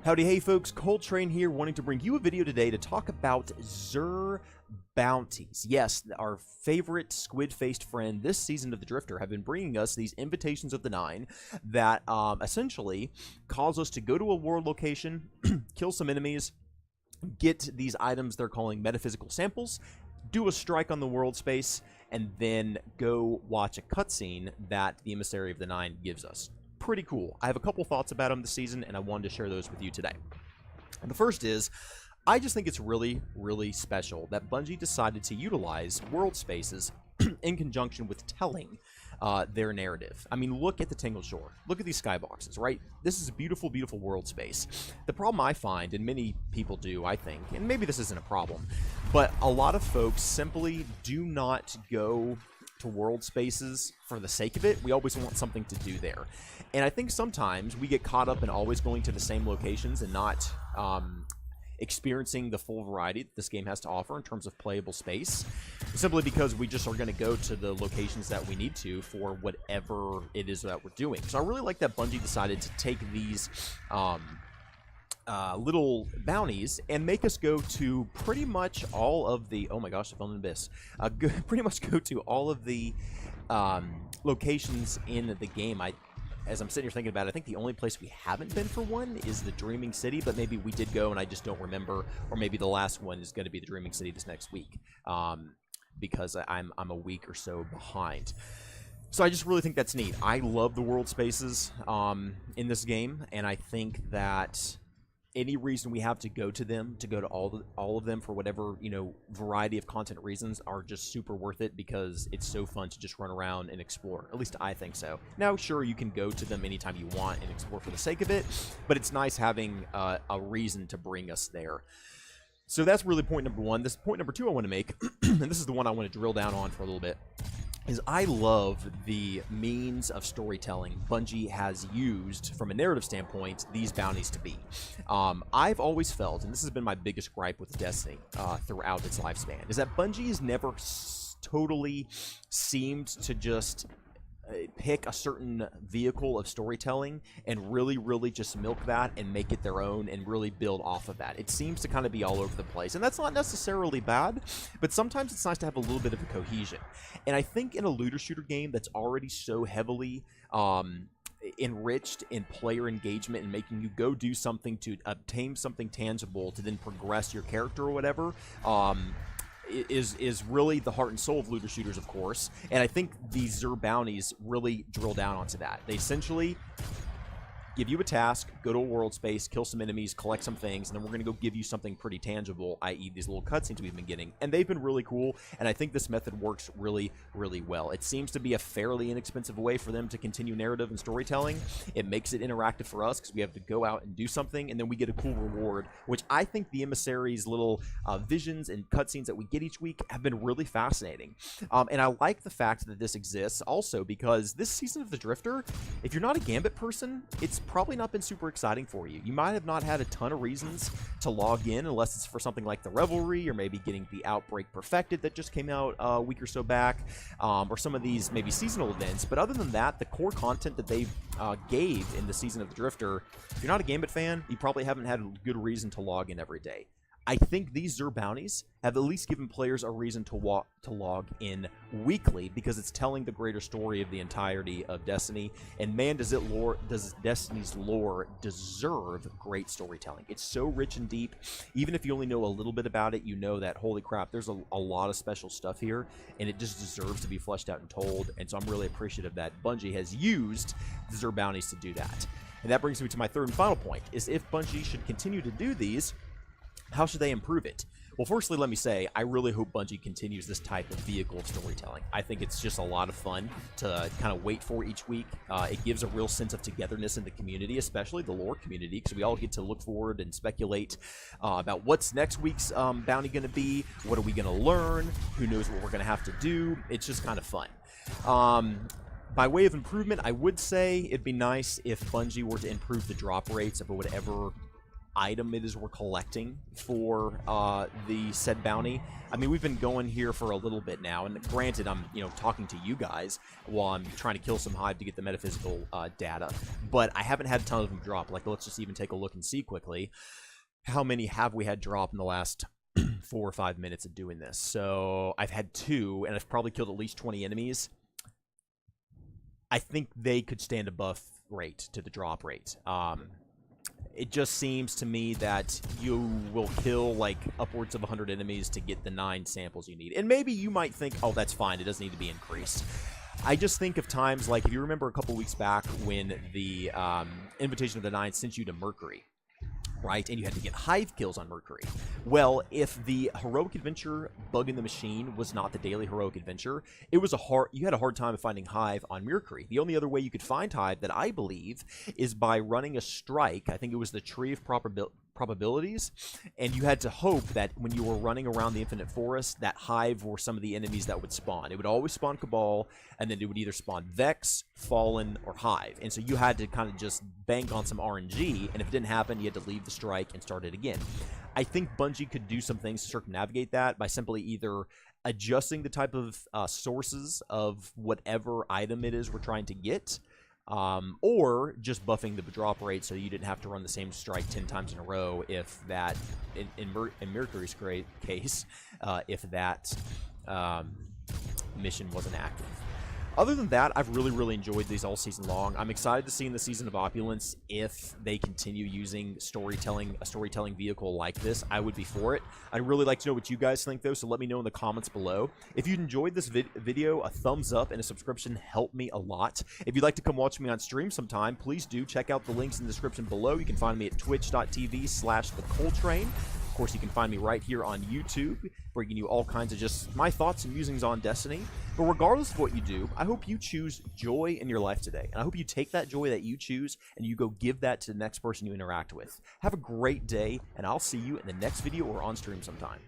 Howdy, hey folks, Coltrane here, wanting to bring you a video today to talk about Xur bounties. Yes, our favorite squid-faced friend this season of the Drifter have been bringing us these invitations of the Nine that essentially cause us to go to a world location, kill some enemies, get these items they're calling metaphysical samples, do a strike on the world space, and then go watch a cutscene that the Emissary of the Nine gives us. Pretty cool. I have a couple thoughts about them this season, and I wanted to share those with you today. And the first is, I just think it's really, really special that Bungie decided to utilize world spaces in conjunction with telling their narrative. I mean, look at the Tingle Shore. Look at these skyboxes, right? This is a beautiful, beautiful world space. The problem I find, and many people do, I think, and maybe this isn't a problem, but a lot of folks simply do not go to world spaces for the sake of it. We always want something to do there. And I think sometimes we get caught up in always going to the same locations and not experiencing the full variety that this game has to offer in terms of playable space, simply because we just are going to go to the locations that we need to for whatever it is that we're doing. So I really like that Bungie decided to take these little bounties and make us go to pretty much all of the, oh my gosh, I fell in an abyss, pretty much go to all of the locations in the game. As I'm sitting here thinking about it, I think the only place we haven't been for one is the Dreaming City, but maybe we did go and I just don't remember, or maybe the last one is going to be the Dreaming City this next week, because I'm a week or so behind. So I just really think that's neat. I love the world spaces in this game, and I think that any reason we have to go to them, to go to all of them for whatever, you know, variety of content reasons, are just super worth it, because it's so fun to just run around and explore. At least I think so. Now, sure, you can go to them anytime you want and explore for the sake of it, but it's nice having a reason to bring us there. So that's really point number one. This point number two I want to make, and this is the one I want to drill down on for a little bit, is I love the means of storytelling Bungie has used, from a narrative standpoint, these bounties to be. I've always felt, and this has been my biggest gripe with Destiny throughout its lifespan, is that Bungie has never totally seemed to just pick a certain vehicle of storytelling and really, really just milk that and make it their own and really build off of that. It seems to kind of be all over the place, and that's not necessarily bad, but sometimes it's nice to have a little bit of a cohesion. And I think in a looter shooter game that's already so heavily enriched in player engagement and making you go do something to obtain something tangible to then progress your character or whatever, is really the heart and soul of looter shooters, of course. And I think these Xur bounties really drill down onto that. They essentially give you a task, go to a world space, kill some enemies, collect some things, and then we're going to go give you something pretty tangible, i.e. these little cutscenes we've been getting. And they've been really cool, and I think this method works really, really well. It seems to be a fairly inexpensive way for them to continue narrative and storytelling. It makes it interactive for us, because we have to go out and do something, and then we get a cool reward, which I think the Emissary's little visions and cutscenes that we get each week have been really fascinating. And I like the fact that this exists also, because this season of the Drifter, if you're not a Gambit person, it's probably not been super exciting for you. You might have not had a ton of reasons to log in, unless it's for something like the Revelry, or maybe getting the Outbreak Perfected that just came out a week or so back, or some of these maybe seasonal events. But other than that, the core content that they gave in the season of the Drifter, if you're not a Gambit fan, you probably haven't had a good reason to log in every day. I think these Xur bounties have at least given players a reason to log in weekly, because it's telling the greater story of the entirety of Destiny. And man, does Destiny's lore deserve great storytelling. It's so rich and deep. Even if you only know a little bit about it, you know that, holy crap, there's a lot of special stuff here, and it just deserves to be fleshed out and told. And so I'm really appreciative that Bungie has used the Xur bounties to do that. And that brings me to my third and final point, is if Bungie should continue to do these, how should they improve it? Well, firstly, let me say, I really hope Bungie continues this type of vehicle of storytelling. I think it's just a lot of fun to kind of wait for each week. It gives a real sense of togetherness in the community, especially the lore community, because we all get to look forward and speculate about what's next week's bounty going to be, what are we going to learn, who knows what we're going to have to do. It's just kind of fun. By way of improvement, I would say it'd be nice if Bungie were to improve the drop rates of whatever item it is we're collecting for the said bounty. I mean, we've been going here for a little bit now, and granted, I'm, you know, talking to you guys while I'm trying to kill some hive to get the metaphysical data, but I haven't had a ton of them drop. Like, let's just even take a look and see quickly. How many have we had drop in the last 4 or 5 minutes of doing this? So I've had 2, and I've probably killed at least 20 enemies. I think they could stand a buff rate to the drop rate. It just seems to me that you will kill like upwards of 100 enemies to get the 9 samples you need. And maybe you might think, oh, that's fine, it doesn't need to be increased. I just think of times like, if you remember a couple weeks back when the Invitation of the Nine sent you to Mercury, right? And you had to get hive kills on Mercury. Well, if the heroic adventure bug in the machine was not the daily heroic adventure, it was you had a hard time finding hive on Mercury. The only other way you could find hive that I believe is by running a strike. I think it was the Tree of Probabilities, and you had to hope that when you were running around the Infinite Forest, that hive were some of the enemies that would spawn. It would always spawn Cabal, and then it would either spawn Vex, Fallen, or Hive. And so you had to kind of just bank on some RNG, and if it didn't happen, you had to leave the strike and start it again. I think Bungie could do some things to circumnavigate that by simply either adjusting the type of sources of whatever item it is we're trying to get, or just buffing the drop rate so you didn't have to run the same strike 10 times in a row if that, in Mercury's case, if that mission wasn't active. Other than that, I've really enjoyed these all season long. I'm excited to see in the Season of Opulence if they continue using a storytelling vehicle like this. I would be for it. I'd really like to know what you guys think, though, so let me know in the comments below. If you enjoyed this video, a thumbs up and a subscription help me a lot. If you'd like to come watch me on stream sometime, please do check out the links in the description below. You can find me at twitch.tv/thecoltrane. Of course, you can find me right here on YouTube, bringing you all kinds of just my thoughts and musings on Destiny. But regardless of what you do, I hope you choose joy in your life today. And I hope you take that joy that you choose and you go give that to the next person you interact with. Have a great day, and I'll see you in the next video or on stream sometime.